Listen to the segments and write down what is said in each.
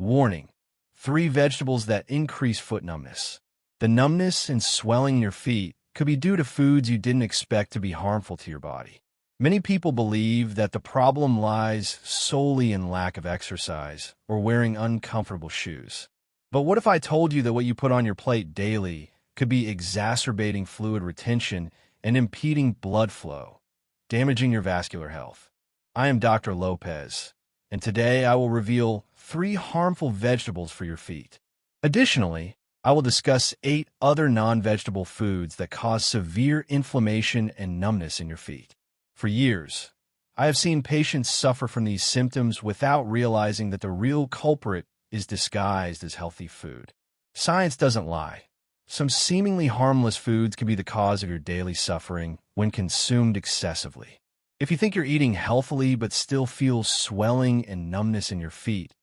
Warning: 3 vegetables that increase foot numbness. The numbness and swelling in your feet could be due to foods you didn't expect to be harmful to your body. Many people believe that the problem lies solely in lack of exercise or wearing uncomfortable shoes. But what if I told you that what you put on your plate daily could be exacerbating fluid retention and impeding blood flow, damaging your vascular health? I am Dr. López, and today I will reveal 3 harmful vegetables for your feet. Additionally, I will discuss 8 other non-vegetable foods that cause severe inflammation and numbness in your feet. For years, I have seen patients suffer from these symptoms without realizing that the real culprit is disguised as healthy food. Science doesn't lie. Some seemingly harmless foods can be the cause of your daily suffering when consumed excessively. If you think you're eating healthily but still feel swelling and numbness in your feet,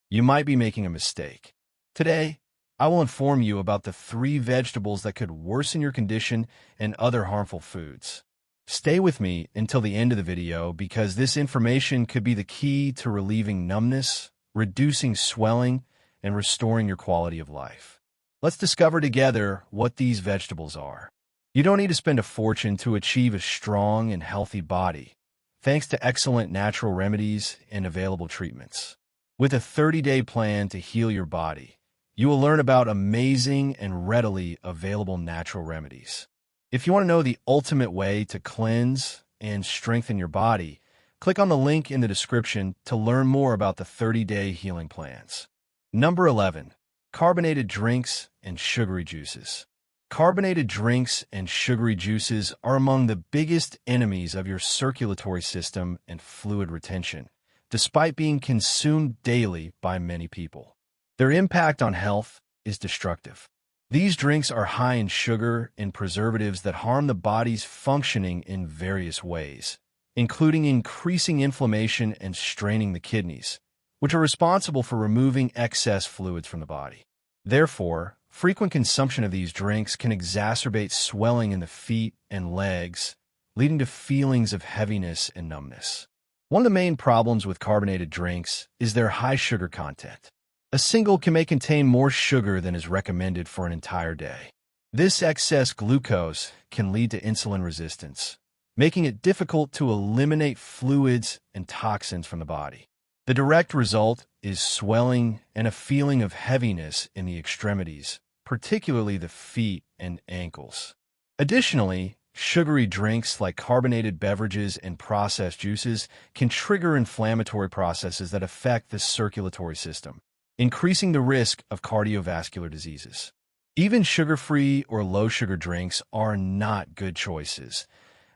you might be making a mistake. Today, I will inform you about the 3 vegetables that could worsen your condition and other harmful foods. Stay with me until the end of the video because this information could be the key to relieving numbness, reducing swelling, and restoring your quality of life. Let's discover together what these vegetables are. You don't need to spend a fortune to achieve a strong and healthy body, thanks to excellent natural remedies and available treatments. With a 30-day plan to heal your body, you will learn about amazing and readily available natural remedies. If you want to know the ultimate way to cleanse and strengthen your body, click on the link in the description to learn more about the 30-day healing plans. Number 11. Carbonated drinks and sugary juices. Carbonated drinks and sugary juices are among the biggest enemies of your circulatory system and fluid retention, despite being consumed daily by many people. Their impact on health is destructive. These drinks are high in sugar and preservatives that harm the body's functioning in various ways, including increasing inflammation and straining the kidneys, which are responsible for removing excess fluids from the body. Therefore, frequent consumption of these drinks can exacerbate swelling in the feet and legs, leading to feelings of heaviness and numbness. One of the main problems with carbonated drinks is their high sugar content. A single may contain more sugar than is recommended for an entire day. This excess glucose can lead to insulin resistance, making it difficult to eliminate fluids and toxins from the body. The direct result is swelling and a feeling of heaviness in the extremities, particularly the feet and ankles. Additionally, sugary drinks like carbonated beverages and processed juices can trigger inflammatory processes that affect the circulatory system, increasing the risk of cardiovascular diseases. Even sugar-free or low-sugar drinks are not good choices,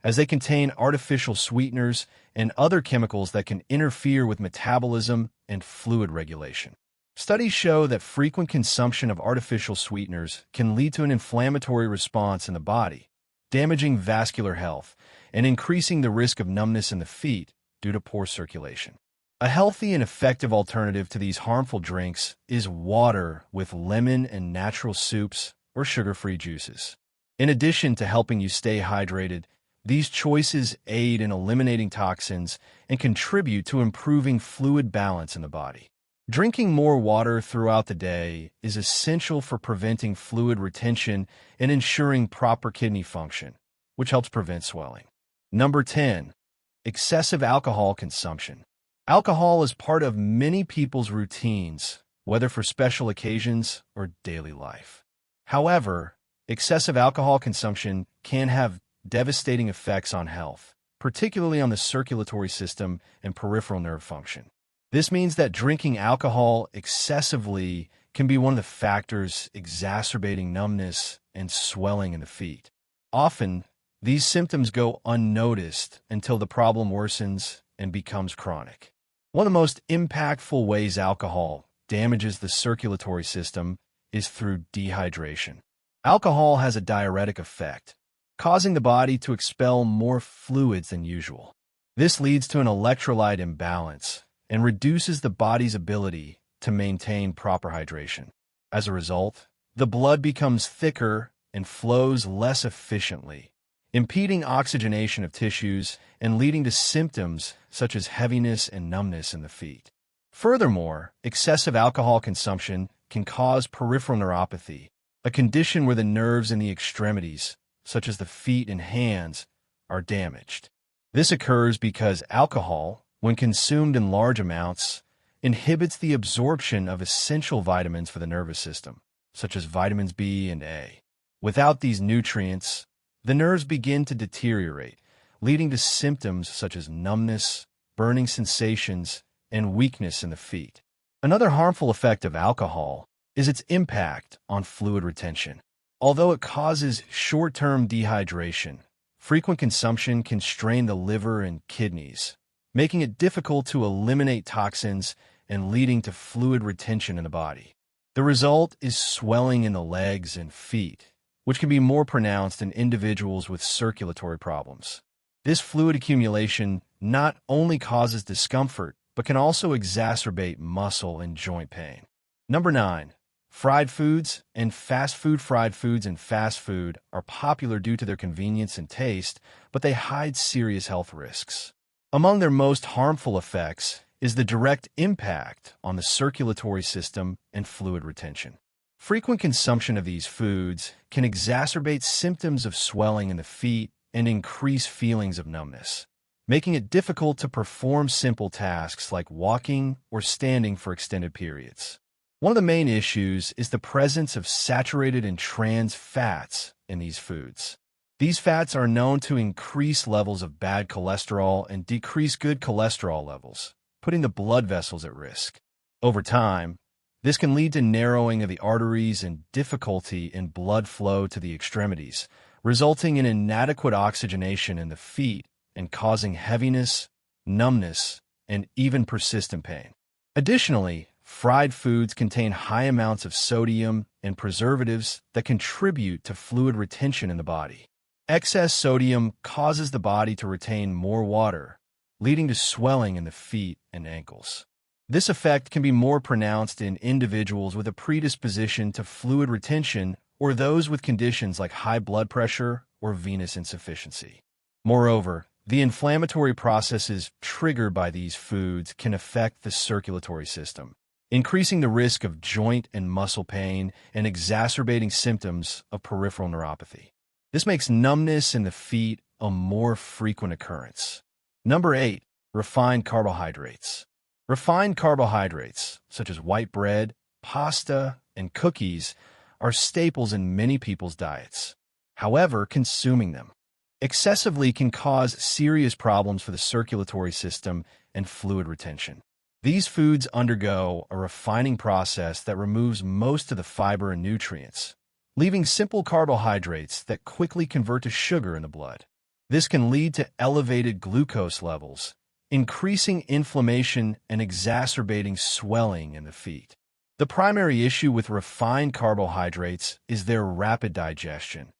as they contain artificial sweeteners and other chemicals that can interfere with metabolism and fluid regulation. Studies show that frequent consumption of artificial sweeteners can lead to an inflammatory response in the body, damaging vascular health and increasing the risk of numbness in the feet due to poor circulation. A healthy and effective alternative to these harmful drinks is water with lemon and natural soups or sugar-free juices. In addition to helping you stay hydrated, these choices aid in eliminating toxins and contribute to improving fluid balance in the body. Drinking more water throughout the day is essential for preventing fluid retention and ensuring proper kidney function, which helps prevent swelling. Number 10. Excessive alcohol consumption. Alcohol is part of many people's routines, whether for special occasions or daily life. However, excessive alcohol consumption can have devastating effects on health, particularly on the circulatory system and peripheral nerve function. This means that drinking alcohol excessively can be one of the factors exacerbating numbness and swelling in the feet. Often, these symptoms go unnoticed until the problem worsens and becomes chronic. One of the most impactful ways alcohol damages the circulatory system is through dehydration. Alcohol has a diuretic effect, causing the body to expel more fluids than usual. This leads to an electrolyte imbalance and reduces the body's ability to maintain proper hydration. As a result, the blood becomes thicker and flows less efficiently, impeding oxygenation of tissues and leading to symptoms such as heaviness and numbness in the feet. Furthermore, excessive alcohol consumption can cause peripheral neuropathy, a condition where the nerves in the extremities, such as the feet and hands, are damaged. This occurs because alcohol, when consumed in large amounts, inhibits the absorption of essential vitamins for the nervous system, such as vitamins B and A. Without these nutrients, the nerves begin to deteriorate, leading to symptoms such as numbness, burning sensations, and weakness in the feet. Another harmful effect of alcohol is its impact on fluid retention. Although it causes short-term dehydration, frequent consumption can strain the liver and kidneys, making it difficult to eliminate toxins and leading to fluid retention in the body. The result is swelling in the legs and feet, which can be more pronounced in individuals with circulatory problems. This fluid accumulation not only causes discomfort, but can also exacerbate muscle and joint pain. Number 9. Fried foods and fast food. Fried foods and fast food are popular due to their convenience and taste, but they hide serious health risks. Among their most harmful effects is the direct impact on the circulatory system and fluid retention. Frequent consumption of these foods can exacerbate symptoms of swelling in the feet and increase feelings of numbness, making it difficult to perform simple tasks like walking or standing for extended periods. One of the main issues is the presence of saturated and trans fats in these foods. These fats are known to increase levels of bad cholesterol and decrease good cholesterol levels, putting the blood vessels at risk. Over time, this can lead to narrowing of the arteries and difficulty in blood flow to the extremities, resulting in inadequate oxygenation in the feet and causing heaviness, numbness, and even persistent pain. Additionally, fried foods contain high amounts of sodium and preservatives that contribute to fluid retention in the body. Excess sodium causes the body to retain more water, leading to swelling in the feet and ankles. This effect can be more pronounced in individuals with a predisposition to fluid retention or those with conditions like high blood pressure or venous insufficiency. Moreover, the inflammatory processes triggered by these foods can affect the circulatory system, increasing the risk of joint and muscle pain and exacerbating symptoms of peripheral neuropathy. This makes numbness in the feet a more frequent occurrence. Number 8. Refined carbohydrates. Refined carbohydrates, such as white bread, pasta, and cookies, are staples in many people's diets. However, consuming them excessively can cause serious problems for the circulatory system and fluid retention. These foods undergo a refining process that removes most of the fiber and nutrients, leaving simple carbohydrates that quickly convert to sugar in the blood. This can lead to elevated glucose levels, increasing inflammation and exacerbating swelling in the feet. The primary issue with refined carbohydrates is their rapid digestion,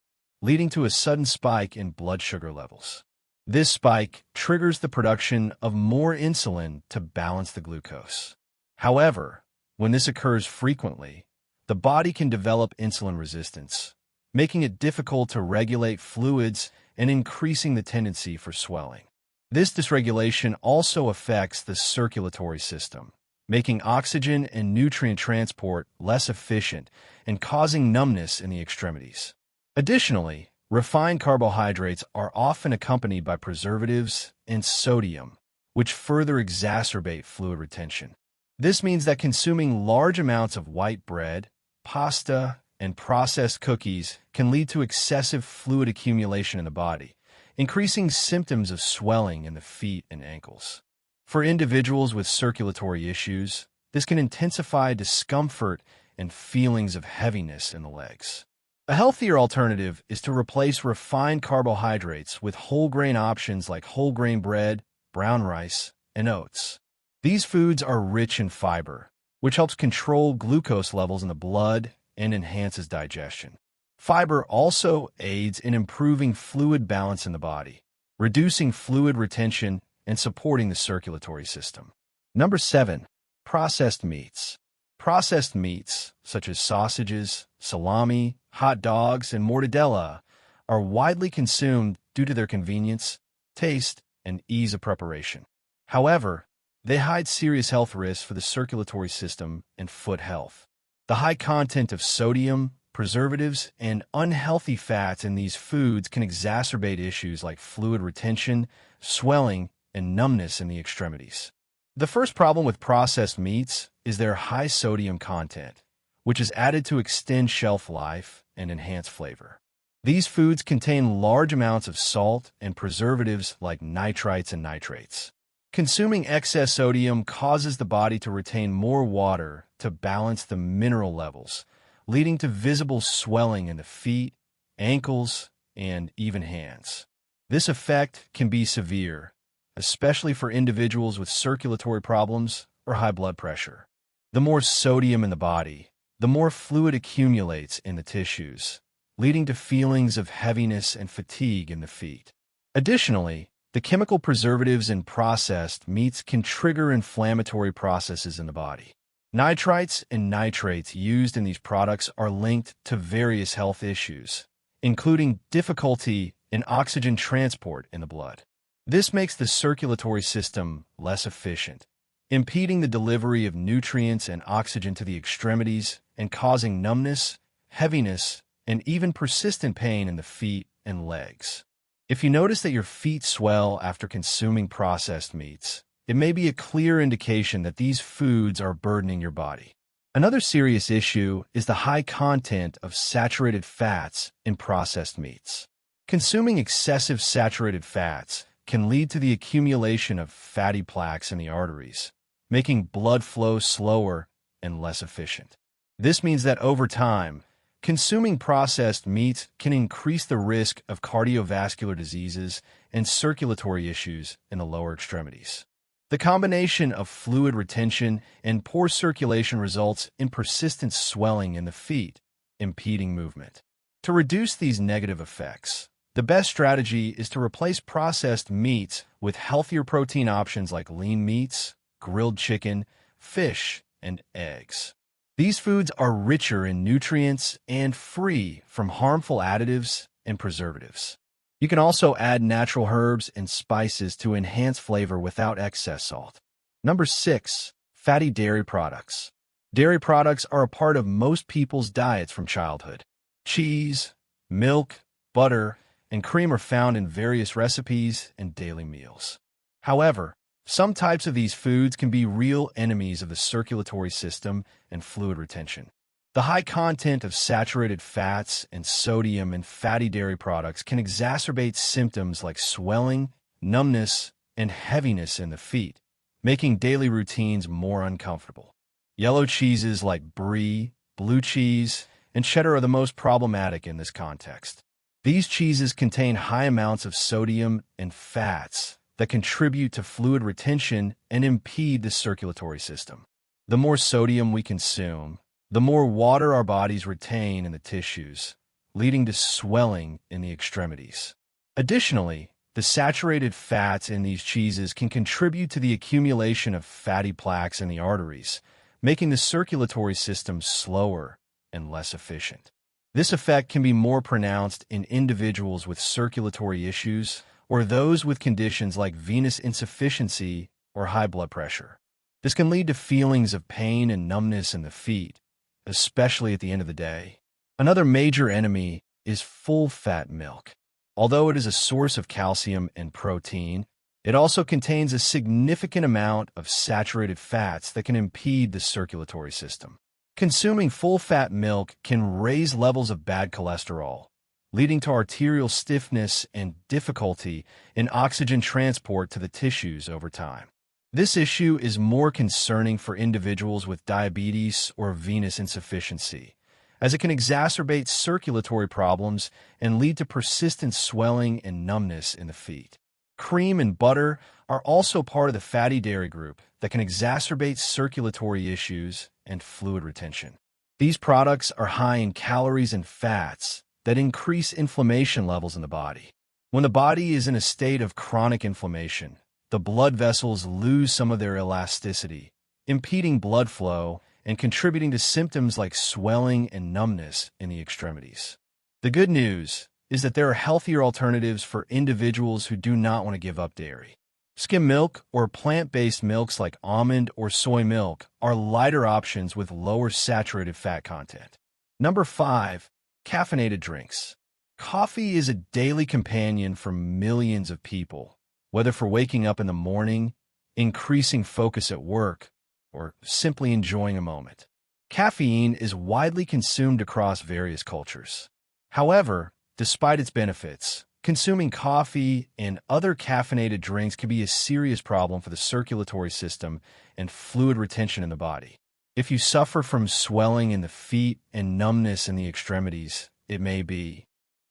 leading to a sudden spike in blood sugar levels. This spike triggers the production of more insulin to balance the glucose. However, when this occurs frequently, the body can develop insulin resistance, making it difficult to regulate fluids and increasing the tendency for swelling. This dysregulation also affects the circulatory system, making oxygen and nutrient transport less efficient and causing numbness in the extremities. Additionally, refined carbohydrates are often accompanied by preservatives and sodium, which further exacerbate fluid retention. This means that consuming large amounts of white bread, pasta, and processed cookies can lead to excessive fluid accumulation in the body, increasing symptoms of swelling in the feet and ankles. For individuals with circulatory issues, this can intensify discomfort and feelings of heaviness in the legs. A healthier alternative is to replace refined carbohydrates with whole grain options like whole grain bread, brown rice, and oats. These foods are rich in fiber, which helps control glucose levels in the blood and enhances digestion. Fiber also aids in improving fluid balance in the body, reducing fluid retention and supporting the circulatory system. Number 7. Processed meats. Processed meats, such as sausages, salami, hot dogs, and mortadella, are widely consumed due to their convenience, taste, and ease of preparation. However, They hide serious health risks for the circulatory system and foot health. The high content of sodium, preservatives, and unhealthy fats in these foods can exacerbate issues like fluid retention, swelling, and numbness in the extremities. The first problem with processed meats is their high sodium content, which is added to extend shelf life and enhance flavor. These foods contain large amounts of salt and preservatives like nitrites and nitrates. Consuming excess sodium causes the body to retain more water to balance the mineral levels, leading to visible swelling in the feet, ankles, and even hands. This effect can be severe, especially for individuals with circulatory problems or high blood pressure. The more sodium in the body, the more fluid accumulates in the tissues, leading to feelings of heaviness and fatigue in the feet. Additionally, the chemical preservatives in processed meats can trigger inflammatory processes in the body. Nitrites and nitrates used in these products are linked to various health issues, including difficulty in oxygen transport in the blood. This makes the circulatory system less efficient, impeding the delivery of nutrients and oxygen to the extremities and causing numbness, heaviness, and even persistent pain in the feet and legs. If you notice that your feet swell after consuming processed meats, it may be a clear indication that these foods are burdening your body. Another serious issue is the high content of saturated fats in processed meats. Consuming excessive saturated fats can lead to the accumulation of fatty plaques in the arteries, making blood flow slower and less efficient. This means that over time, consuming processed meats can increase the risk of cardiovascular diseases and circulatory issues in the lower extremities. The combination of fluid retention and poor circulation results in persistent swelling in the feet, impeding movement. To reduce these negative effects, the best strategy is to replace processed meats with healthier protein options like lean meats, grilled chicken, fish, and eggs. These foods are richer in nutrients and free from harmful additives and preservatives. You can also add natural herbs and spices to enhance flavor without excess salt. Number 6. Fatty dairy products. Dairy products are a part of most people's diets from childhood. Cheese, milk, butter, and cream are found in various recipes and daily meals. However, some types of these foods can be real enemies of the circulatory system and fluid retention. The high content of saturated fats and sodium in fatty dairy products can exacerbate symptoms like swelling, numbness, and heaviness in the feet, making daily routines more uncomfortable. Yellow cheeses like brie, blue cheese, and cheddar are the most problematic in this context. These cheeses contain high amounts of sodium and fats that contribute to fluid retention and impede the circulatory system. The more sodium we consume, the more water our bodies retain in the tissues, leading to swelling in the extremities. Additionally, the saturated fats in these cheeses can contribute to the accumulation of fatty plaques in the arteries, making the circulatory system slower and less efficient. This effect can be more pronounced in individuals with circulatory issues or those with conditions like venous insufficiency or high blood pressure. This can lead to feelings of pain and numbness in the feet, especially at the end of the day. Another major enemy is full-fat milk. Although it is a source of calcium and protein, it also contains a significant amount of saturated fats that can impede the circulatory system. Consuming full-fat milk can raise levels of bad cholesterol, leading to arterial stiffness and difficulty in oxygen transport to the tissues over time. This issue is more concerning for individuals with diabetes or venous insufficiency, as it can exacerbate circulatory problems and lead to persistent swelling and numbness in the feet. Cream and butter are also part of the fatty dairy group that can exacerbate circulatory issues and fluid retention. These products are high in calories and fats that increase inflammation levels in the body. When the body is in a state of chronic inflammation, the blood vessels lose some of their elasticity, impeding blood flow and contributing to symptoms like swelling and numbness in the extremities. The good news is that there are healthier alternatives for individuals who do not want to give up dairy. Skim milk or plant-based milks like almond or soy milk are lighter options with lower saturated fat content. Number 5. Caffeinated drinks. Coffee is a daily companion for millions of people, whether for waking up in the morning, increasing focus at work, or simply enjoying a moment. Caffeine is widely consumed across various cultures. However, despite its benefits, consuming coffee and other caffeinated drinks can be a serious problem for the circulatory system and fluid retention in the body. If you suffer from swelling in the feet and numbness in the extremities, it may be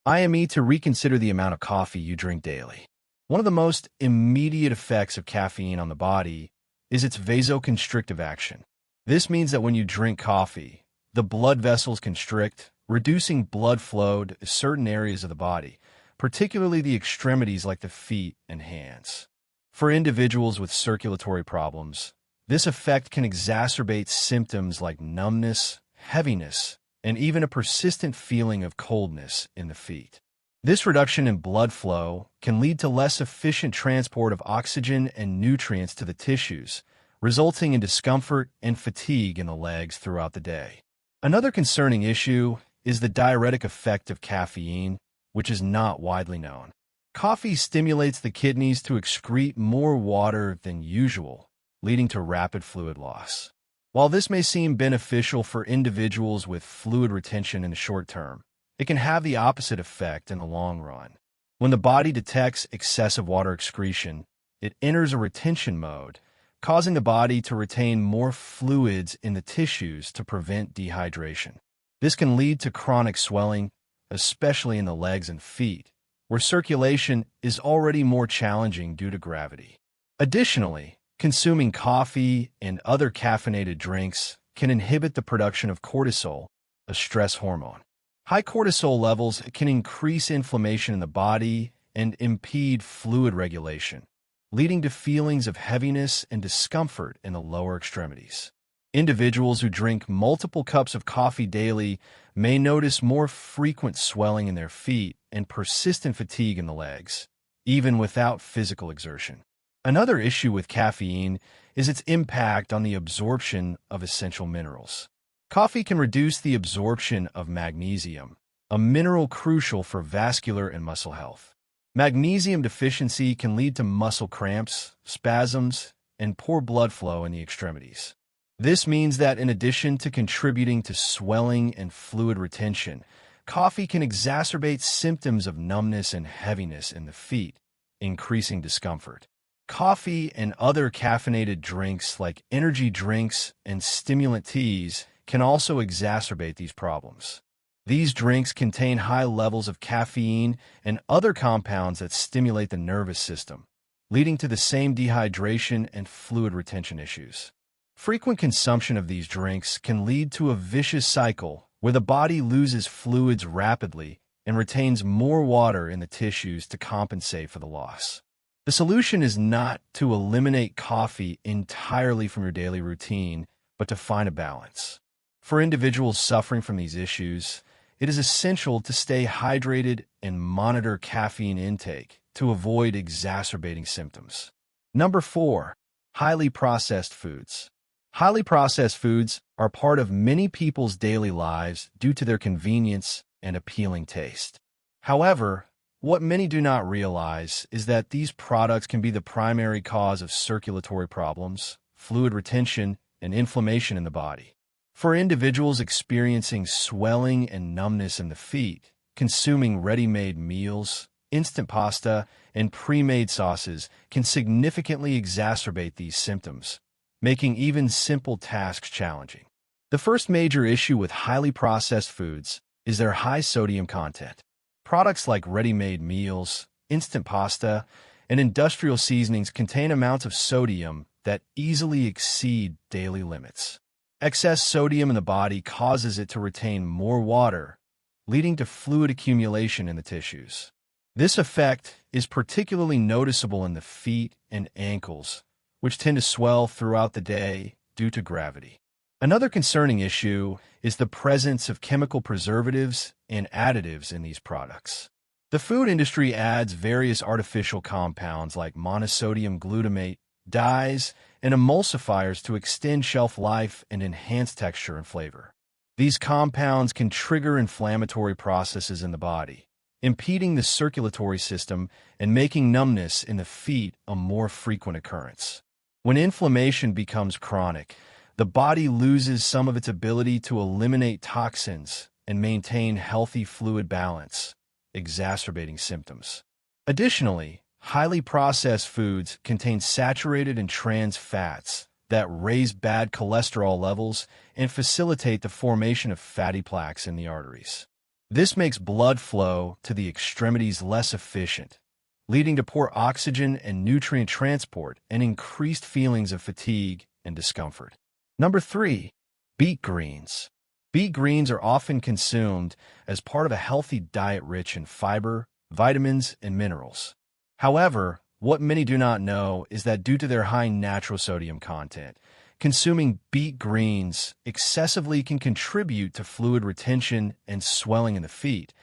time to reconsider the amount of coffee you drink daily. One of the most immediate effects of caffeine on the body is its vasoconstrictive action. This means that when you drink coffee, the blood vessels constrict, reducing blood flow to certain areas of the body, particularly the extremities like the feet and hands. For individuals with circulatory problems, this effect can exacerbate symptoms like numbness, heaviness, and even a persistent feeling of coldness in the feet. This reduction in blood flow can lead to less efficient transport of oxygen and nutrients to the tissues, resulting in discomfort and fatigue in the legs throughout the day. Another concerning issue is the diuretic effect of caffeine, which is not widely known. Coffee stimulates the kidneys to excrete more water than usual, leading to rapid fluid loss. While this may seem beneficial for individuals with fluid retention in the short term, it can have the opposite effect in the long run. When the body detects excessive water excretion, it enters a retention mode, causing the body to retain more fluids in the tissues to prevent dehydration. This can lead to chronic swelling, especially in the legs and feet, where circulation is already more challenging due to gravity. Additionally, consuming coffee and other caffeinated drinks can inhibit the production of cortisol, a stress hormone. High cortisol levels can increase inflammation in the body and impede fluid regulation, leading to feelings of heaviness and discomfort in the lower extremities. Individuals who drink multiple cups of coffee daily may notice more frequent swelling in their feet and persistent fatigue in the legs, even without physical exertion. Another issue with caffeine is its impact on the absorption of essential minerals. Coffee can reduce the absorption of magnesium, a mineral crucial for vascular and muscle health. Magnesium deficiency can lead to muscle cramps, spasms, and poor blood flow in the extremities. This means that in addition to contributing to swelling and fluid retention, coffee can exacerbate symptoms of numbness and heaviness in the feet, increasing discomfort. Coffee and other caffeinated drinks like energy drinks and stimulant teas can also exacerbate these problems. These drinks contain high levels of caffeine and other compounds that stimulate the nervous system, leading to the same dehydration and fluid retention issues. Frequent consumption of these drinks can lead to a vicious cycle where the body loses fluids rapidly and retains more water in the tissues to compensate for the loss. The solution is not to eliminate coffee entirely from your daily routine, but to find a balance. For individuals suffering from these issues, it is essential to stay hydrated and monitor caffeine intake to avoid exacerbating symptoms. Number 4. Highly processed foods. Highly processed foods are part of many people's daily lives due to their convenience and appealing taste. However, what many do not realize is that these products can be the primary cause of circulatory problems, fluid retention, and inflammation in the body. For individuals experiencing swelling and numbness in the feet, consuming ready-made meals, instant pasta, and pre-made sauces can significantly exacerbate these symptoms, making even simple tasks challenging. The first major issue with highly processed foods is their high sodium content. Products like ready-made meals, instant pasta, and industrial seasonings contain amounts of sodium that easily exceed daily limits. Excess sodium in the body causes it to retain more water, leading to fluid accumulation in the tissues. This effect is particularly noticeable in the feet and ankles, which tend to swell throughout the day due to gravity. Another concerning issue is the presence of chemical preservatives and additives in these products. The food industry adds various artificial compounds like monosodium glutamate, dyes, and emulsifiers to extend shelf life and enhance texture and flavor. These compounds can trigger inflammatory processes in the body, impeding the circulatory system and making numbness in the feet a more frequent occurrence. When inflammation becomes chronic, the body loses some of its ability to eliminate toxins and maintain healthy fluid balance, exacerbating symptoms. Additionally, highly processed foods contain saturated and trans fats that raise bad cholesterol levels and facilitate the formation of fatty plaques in the arteries. This makes blood flow to the extremities less efficient, leading to poor oxygen and nutrient transport and increased feelings of fatigue and discomfort. Number 3. Beet greens. Beet greens are often consumed as part of a healthy diet rich in fiber, vitamins, and minerals. However, what many do not know is that due to their high natural sodium content, consuming beet greens excessively can contribute to fluid retention and swelling in the feet,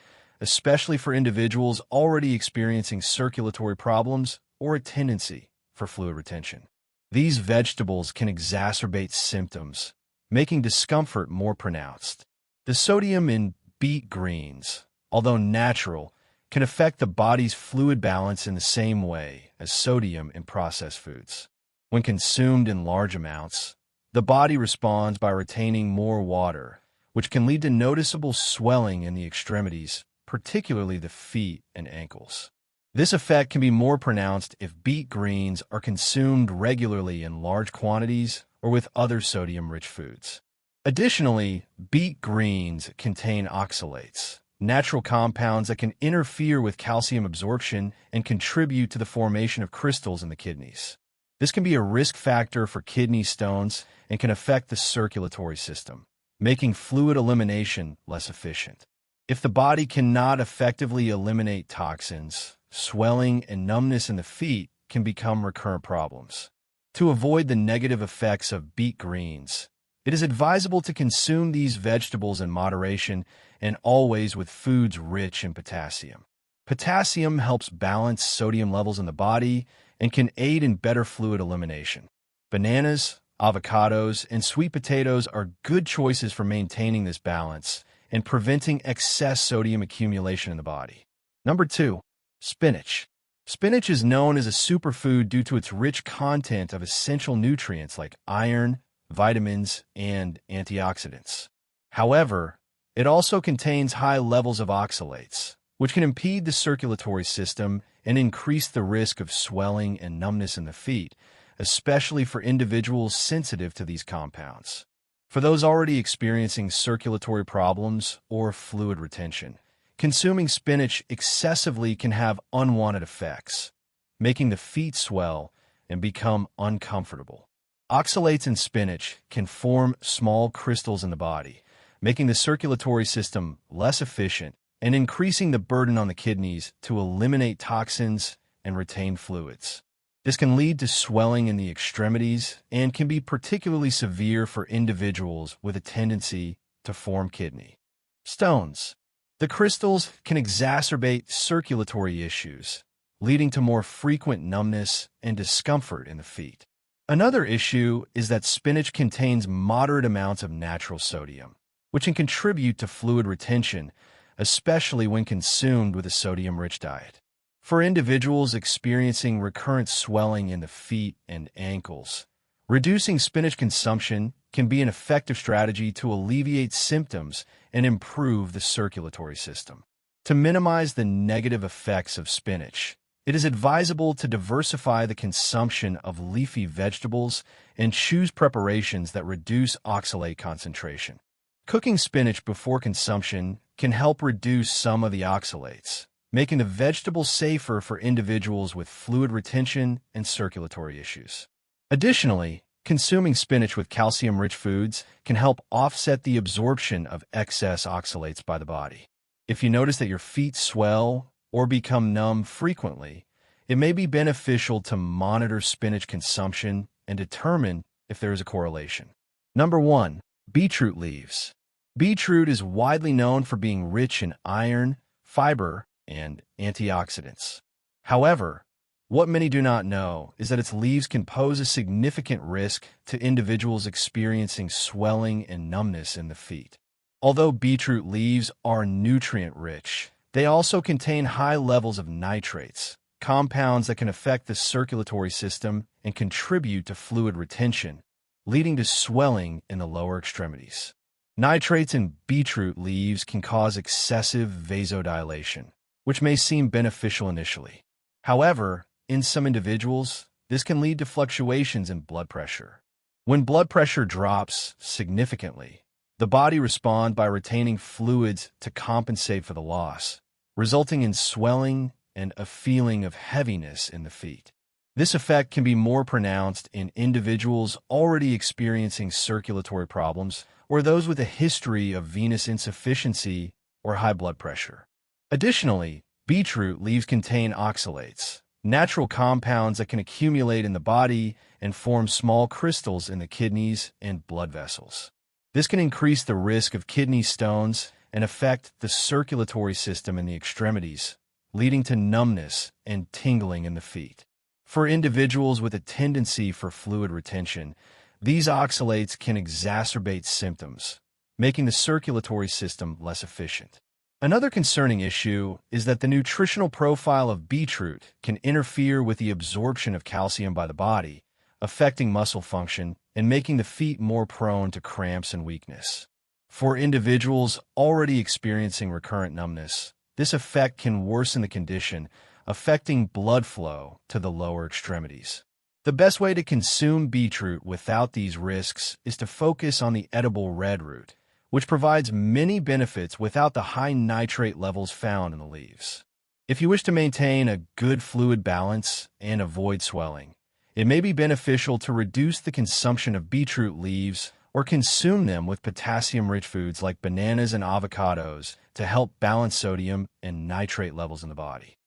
especially for individuals already experiencing circulatory problems or a tendency for fluid retention. These vegetables can exacerbate symptoms, making discomfort more pronounced. The sodium in beet greens, although natural, can affect the body's fluid balance in the same way as sodium in processed foods. When consumed in large amounts, the body responds by retaining more water, which can lead to noticeable swelling in the extremities, particularly the feet and ankles. This effect can be more pronounced if beet greens are consumed regularly in large quantities or with other sodium-rich foods. Additionally, beet greens contain oxalates, natural compounds that can interfere with calcium absorption and contribute to the formation of crystals in the kidneys. This can be a risk factor for kidney stones and can affect the circulatory system, making fluid elimination less efficient. If the body cannot effectively eliminate toxins, swelling and numbness in the feet can become recurrent problems. To avoid the negative effects of beet greens, it is advisable to consume these vegetables in moderation and always with foods rich in potassium. Potassium helps balance sodium levels in the body and can aid in better fluid elimination. Bananas, avocados, and sweet potatoes are good choices for maintaining this balance and preventing excess sodium accumulation in the body. Number 2. Spinach. Spinach is known as a superfood due to its rich content of essential nutrients like iron, vitamins, and antioxidants. However, it also contains high levels of oxalates, which can impede the circulatory system and increase the risk of swelling and numbness in the feet, especially for individuals sensitive to these compounds. For those already experiencing circulatory problems or fluid retention, consuming spinach excessively can have unwanted effects, making the feet swell and become uncomfortable. Oxalates in spinach can form small crystals in the body, making the circulatory system less efficient and increasing the burden on the kidneys to eliminate toxins and retain fluids. This can lead to swelling in the extremities and can be particularly severe for individuals with a tendency to form kidney stones. The crystals can exacerbate circulatory issues, leading to more frequent numbness and discomfort in the feet. Another issue is that spinach contains moderate amounts of natural sodium, which can contribute to fluid retention, especially when consumed with a sodium-rich diet. For individuals experiencing recurrent swelling in the feet and ankles, reducing spinach consumption can be an effective strategy to alleviate symptoms and improve the circulatory system. To minimize the negative effects of spinach, it is advisable to diversify the consumption of leafy vegetables and choose preparations that reduce oxalate concentration. Cooking spinach before consumption can help reduce some of the oxalates, making the vegetable safer for individuals with fluid retention and circulatory issues. Additionally, consuming spinach with calcium-rich foods can help offset the absorption of excess oxalates by the body. If you notice that your feet swell or become numb frequently, it may be beneficial to monitor spinach consumption and determine if there is a correlation. Number 1. Beetroot leaves. Beetroot is widely known for being rich in iron, fiber, and antioxidants. However, what many do not know is that its leaves can pose a significant risk to individuals experiencing swelling and numbness in the feet. Although beetroot leaves are nutrient-rich, they also contain high levels of nitrates, compounds that can affect the circulatory system and contribute to fluid retention, leading to swelling in the lower extremities. Nitrates in beetroot leaves can cause excessive vasodilation, which may seem beneficial initially. However, in some individuals, this can lead to fluctuations in blood pressure. When blood pressure drops significantly, the body responds by retaining fluids to compensate for the loss, resulting in swelling and a feeling of heaviness in the feet. This effect can be more pronounced in individuals already experiencing circulatory problems or those with a history of venous insufficiency or high blood pressure. Additionally, beetroot leaves contain oxalates, natural compounds that can accumulate in the body and form small crystals in the kidneys and blood vessels. This can increase the risk of kidney stones and affect the circulatory system in the extremities, leading to numbness and tingling in the feet. For individuals with a tendency for fluid retention, these oxalates can exacerbate symptoms, making the circulatory system less efficient. Another concerning issue is that the nutritional profile of beetroot can interfere with the absorption of calcium by the body, affecting muscle function and making the feet more prone to cramps and weakness. For individuals already experiencing recurrent numbness, this effect can worsen the condition, affecting blood flow to the lower extremities. The best way to consume beetroot without these risks is to focus on the edible red root, which provides many benefits without the high nitrate levels found in the leaves. If you wish to maintain a good fluid balance and avoid swelling, it may be beneficial to reduce the consumption of beetroot leaves or consume them with potassium-rich foods like bananas and avocados to help balance sodium and nitrate levels in the body.